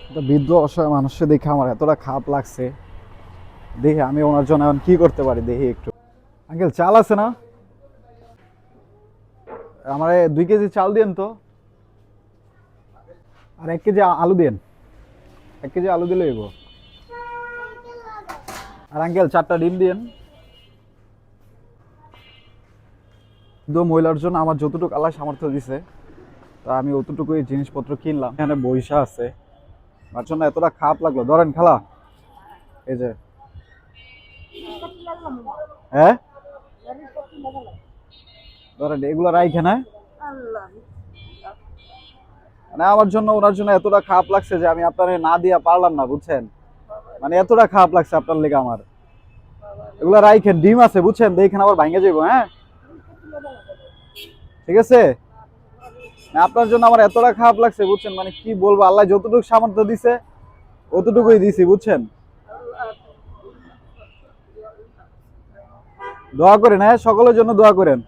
একটা বৃদ্ধ অসহায় মানুষকে দেখে আমার এতটা খারাপ লাগছে। দেখি আমি ওনার জন্য এখন কি করতে পারি, দেখি একটু। আঙ্কেল, চাল আছে না? আমার 2 কেজি চাল দিন তো, আর 1 কেজি আলু দিন। 1 কেজি আলু দিলে হইব। আর আঙ্কেল 4টা ডিম দিন। দু মহিলার জন্য আমার যতটুকু আল্লাহ সামর্থ্য দিছে, তা আমি অতটুকুই জিনিসপত্র কিনলাম। এখানে বইসা আছে, আমার জন্য এতটা খারাপ লাগলো। ধরেন খালা, এই যে। হ্যাঁ, ধরেন এগুলো রাইখে না। মানে আমার জন্য ওনার জন্য এতটা খারাপ লাগছে যে আমি আপনার না দিয়া পারলাম না, বুঝছেন? মানে এতটা খারাপ লাগছে আপনার লেগে আমার। এগুলা রাইখেন, ডিম আছে বুঝছেন, দেখেন আবার ভাঙে যাবো। হ্যাঁ, ঠিক আছে। আপনার জন্য আমার এতটা খারাপ লাগছে বুঝছেন, মানে কি বলবো, আল্লাহ যতটুকু সামর্থ্য দিছে অতটুকুই দিছি, বুঝছেন? দোয়া করেন, হ্যাঁ, সকলের জন্য দোয়া করেন।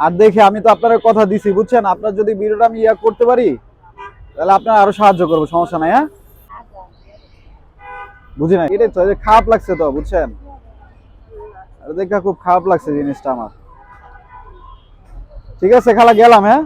আর দেখে আমি তো আপনার কথা দিছি, বুঝছেন? আপনার যদি ভিডিওটা আমি করতে পারি, তাহলে আপনার আরো সাহায্য করবো, সমস্যা নাই। হ্যাঁ, বুঝি না, এটাই তো খারাপ লাগছে তো, বুঝছেন? আর দেখে খুব খারাপ লাগছে জিনিসটা আমার। ঠিক আছে খালা, গেলাম। হ্যাঁ।